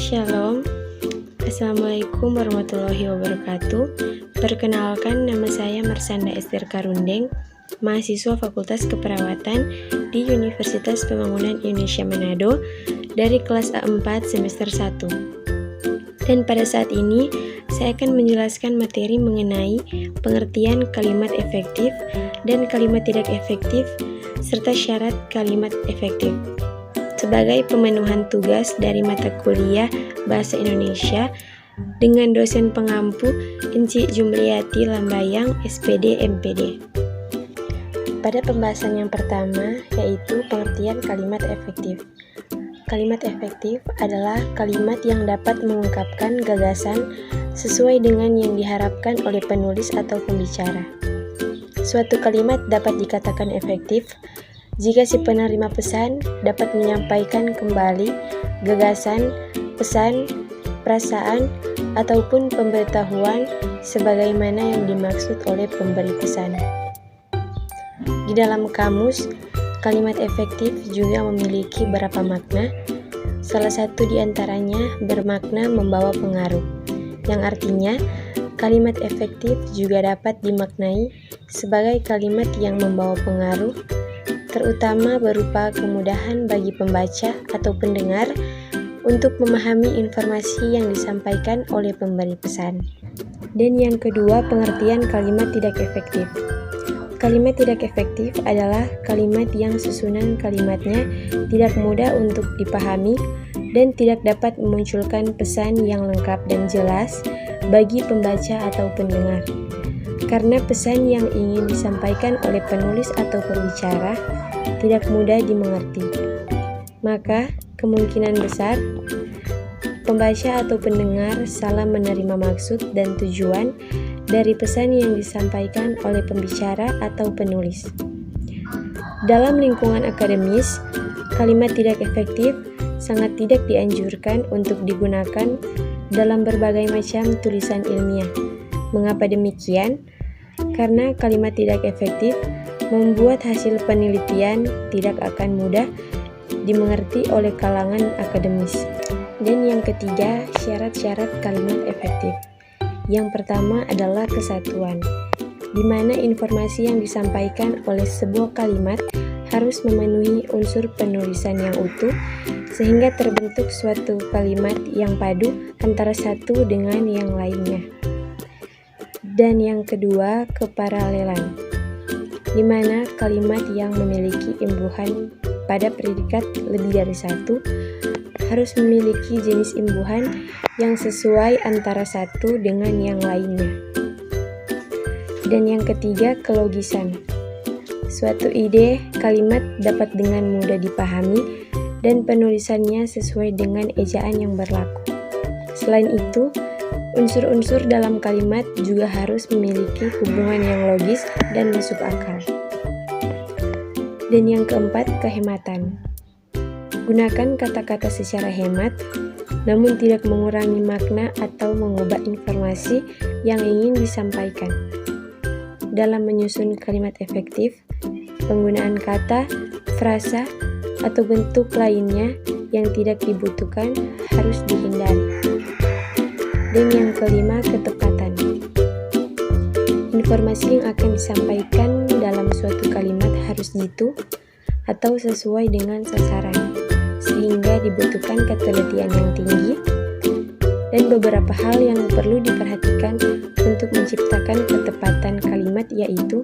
Shalom, Assalamualaikum warahmatullahi wabarakatuh. Perkenalkan, nama saya Marsanda Ester Karundeng, mahasiswa Fakultas Keperawatan di Universitas Pembangunan Indonesia Manado dari kelas A4 semester 1. Dan pada saat ini, saya akan menjelaskan materi mengenai pengertian kalimat efektif dan kalimat tidak efektif, serta syarat kalimat efektif. Sebagai pemenuhan tugas dari mata kuliah Bahasa Indonesia dengan dosen pengampu Enci Jumliyati Lambayang, SPD MPD. Pada pembahasan yang pertama, yaitu pengertian kalimat efektif. Kalimat efektif adalah kalimat yang dapat mengungkapkan gagasan sesuai dengan yang diharapkan oleh penulis atau pembicara. Suatu kalimat dapat dikatakan efektif jika si penerima pesan dapat menyampaikan kembali gagasan, pesan, perasaan, ataupun pemberitahuan sebagaimana yang dimaksud oleh pemberi pesan. Di dalam kamus, kalimat efektif juga memiliki beberapa makna. Salah satu di antaranya bermakna membawa pengaruh, yang artinya kalimat efektif juga dapat dimaknai sebagai kalimat yang membawa pengaruh, terutama berupa kemudahan bagi pembaca atau pendengar untuk memahami informasi yang disampaikan oleh pemberi pesan. Dan yang kedua, pengertian kalimat tidak efektif. Kalimat tidak efektif adalah kalimat yang susunan kalimatnya tidak mudah untuk dipahami dan tidak dapat memunculkan pesan yang lengkap dan jelas bagi pembaca atau pendengar. Karena pesan yang ingin disampaikan oleh penulis atau pembicara tidak mudah dimengerti, maka kemungkinan besar pembaca atau pendengar salah menerima maksud dan tujuan dari pesan yang disampaikan oleh pembicara atau penulis. Dalam lingkungan akademis, kalimat tidak efektif sangat tidak dianjurkan untuk digunakan dalam berbagai macam tulisan ilmiah. Mengapa demikian? Karena kalimat tidak efektif membuat hasil penelitian tidak akan mudah dimengerti oleh kalangan akademis. Dan yang ketiga, syarat-syarat kalimat efektif. Yang pertama adalah kesatuan, di mana informasi yang disampaikan oleh sebuah kalimat harus memenuhi unsur penulisan yang utuh, sehingga terbentuk suatu kalimat yang padu antara satu dengan yang lainnya. Dan yang kedua, keparalelan, di mana kalimat yang memiliki imbuhan pada predikat lebih dari satu harus memiliki jenis imbuhan yang sesuai antara satu dengan yang lainnya. Dan yang ketiga, kelogisan. Suatu ide kalimat dapat dengan mudah dipahami dan penulisannya sesuai dengan ejaan yang berlaku. Selain itu, unsur-unsur dalam kalimat juga harus memiliki hubungan yang logis dan masuk akal. Dan yang keempat, kehematan. Gunakan kata-kata secara hemat, namun tidak mengurangi makna atau mengubah informasi yang ingin disampaikan. Dalam menyusun kalimat efektif, penggunaan kata, frasa, atau bentuk lainnya yang tidak dibutuhkan harus dihindari. Dan yang kelima, ketepatan. Informasi yang akan disampaikan dalam suatu kalimat harus jitu atau sesuai dengan sasaran, sehingga dibutuhkan ketelitian yang tinggi dan beberapa hal yang perlu diperhatikan untuk menciptakan ketepatan kalimat, yaitu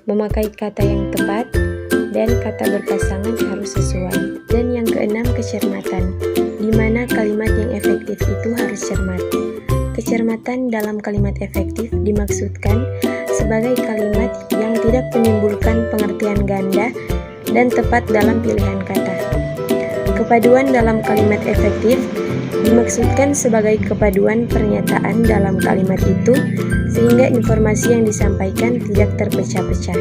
memakai kata yang tepat dan kata berpasangan harus sesuai. Dan yang keenam, kecermatan, di mana kalimat yang efektif itu harus cermat. Kecermatan dalam kalimat efektif dimaksudkan sebagai kalimat yang tidak menimbulkan pengertian ganda dan tepat dalam pilihan kata. Kepaduan dalam kalimat efektif dimaksudkan sebagai kepaduan pernyataan dalam kalimat itu sehingga informasi yang disampaikan tidak terpecah-pecah.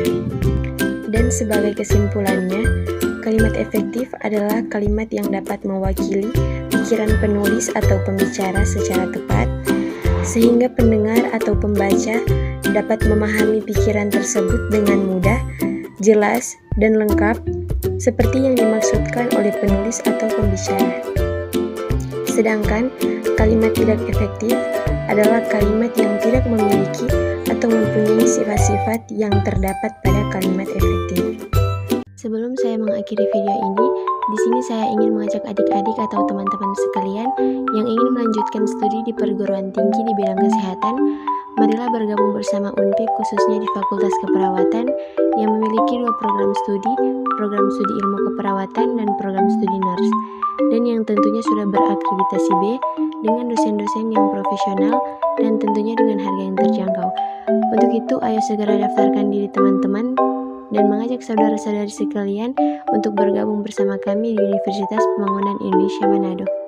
Dan sebagai kesimpulannya, kalimat efektif adalah kalimat yang dapat mewakili pikiran penulis atau pembicara secara tepat, sehingga pendengar atau pembaca dapat memahami pikiran tersebut dengan mudah, jelas, dan lengkap, seperti yang dimaksudkan oleh penulis atau pembicara. Sedangkan kalimat tidak efektif adalah kalimat yang tidak memiliki atau mempunyai sifat-sifat yang terdapat pada kalimat efektif. Sebelum saya mengakhiri video ini, di sini saya ingin mengajak adik-adik atau teman-teman sekalian yang ingin melanjutkan studi di perguruan tinggi di bidang kesehatan, marilah bergabung bersama UNPIK khususnya di Fakultas Keperawatan yang memiliki 2 program studi ilmu keperawatan dan program studi nurse, dan yang tentunya sudah berakreditasi B dengan dosen-dosen yang profesional dan tentunya dengan harga yang terjangkau. Untuk itu, ayo segera daftarkan diri teman-teman dan mengajak saudara-saudari sekalian untuk bergabung bersama kami di Universitas Pembangunan Indonesia Manado.